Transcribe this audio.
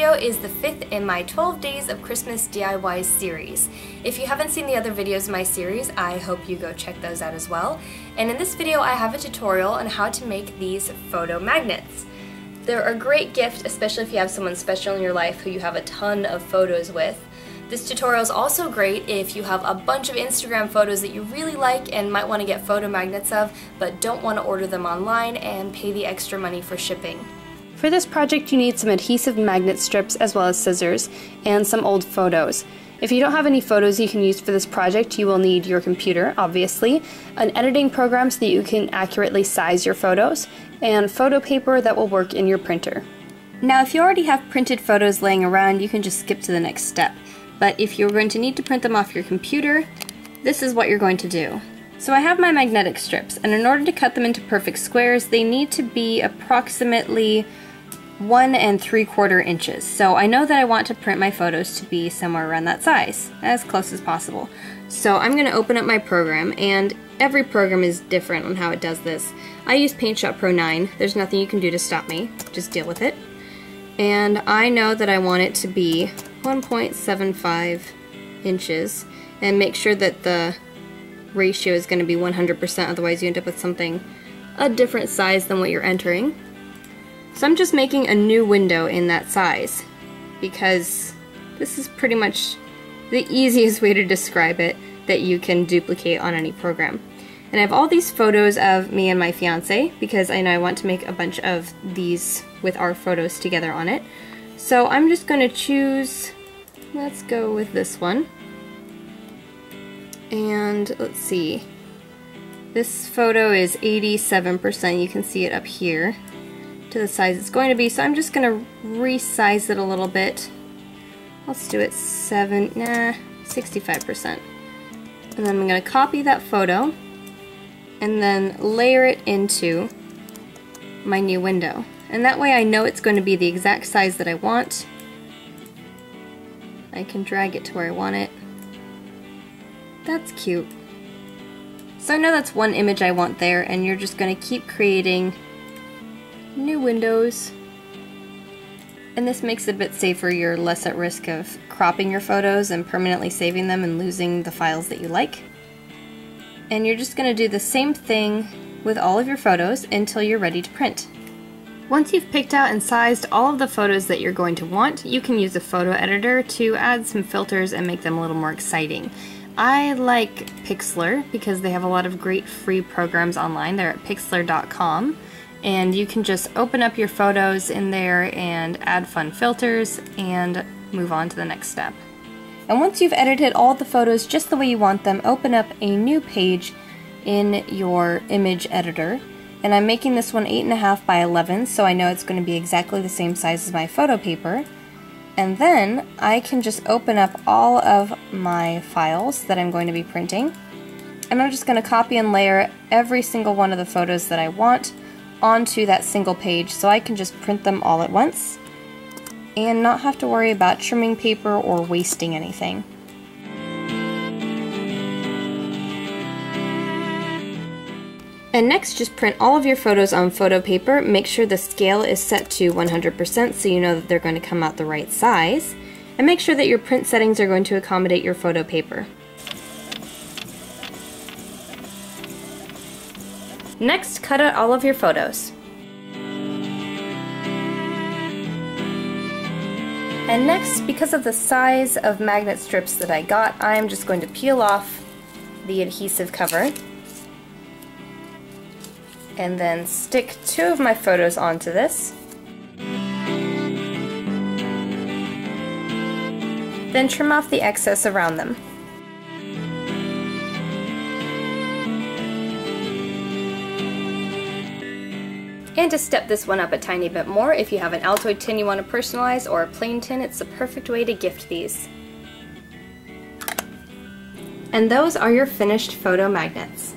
video is the 5th in my 12 Days of Christmas DIY series. If you haven't seen the other videos in my series, I hope you go check those out as well. And in this video I have a tutorial on how to make these photo magnets. They're a great gift, especially if you have someone special in your life who you have a ton of photos with. This tutorial is also great if you have a bunch of Instagram photos that you really like and might want to get photo magnets of, but don't want to order them online and pay the extra money for shipping. For this project you need some adhesive magnet strips as well as scissors and some old photos. If you don't have any photos you can use for this project, you will need your computer, obviously, an editing program so that you can accurately size your photos, and photo paper that will work in your printer. Now if you already have printed photos laying around, you can just skip to the next step. But if you're going to need to print them off your computer, this is what you're going to do. So I have my magnetic strips, and in order to cut them into perfect squares, they need to be approximately 1 3/4 inches. So I know that I want to print my photos to be somewhere around that size, as close as possible. So I'm going to open up my program, and every program is different on how it does this. I use Paint Shop Pro 9. There's nothing you can do to stop me. Just deal with it. And I know that I want it to be 1.75 inches, and make sure that the ratio is going to be 100%, otherwise you end up with something a different size than what you're entering. So I'm just making a new window in that size because this is pretty much the easiest way to describe it that you can duplicate on any program. And I have all these photos of me and my fiance because I know I want to make a bunch of these with our photos together on it. So I'm just going to choose, let's go with this one. And let's see, this photo is 87%, you can see it up here, to the size it's going to be. So I'm just going to resize it a little bit. Let's do it 65%. And then I'm going to copy that photo and then layer it into my new window. And that way I know it's going to be the exact size that I want. I can drag it to where I want it. That's cute. So I know that's one image I want there, and you're just going to keep creating new windows. And this makes it a bit safer. You're less at risk of cropping your photos and permanently saving them and losing the files that you like. And you're just going to do the same thing with all of your photos until you're ready to print. Once you've picked out and sized all of the photos that you're going to want, you can use a photo editor to add some filters and make them a little more exciting. I like Pixlr because they have a lot of great free programs online. They're at pixlr.com, and you can just open up your photos in there and add fun filters and move on to the next step. And once you've edited all the photos just the way you want them, open up a new page in your image editor. And I'm making this one 8.5 by 11, so I know it's going to be exactly the same size as my photo paper. And then I can just open up all of my files that I'm going to be printing. And I'm just going to copy and layer every single one of the photos that I want onto that single page, so I can just print them all at once and not have to worry about trimming paper or wasting anything. And next, just print all of your photos on photo paper. Make sure the scale is set to 100% so you know that they're going to come out the right size. And make sure that your print settings are going to accommodate your photo paper. Next, cut out all of your photos. And next, because of the size of magnet strips that I got, I'm just going to peel off the adhesive cover and then stick 2 of my photos onto this. Then trim off the excess around them. And to step this one up a tiny bit more, if you have an Altoid tin you want to personalize or a plain tin, it's the perfect way to gift these. And those are your finished photo magnets.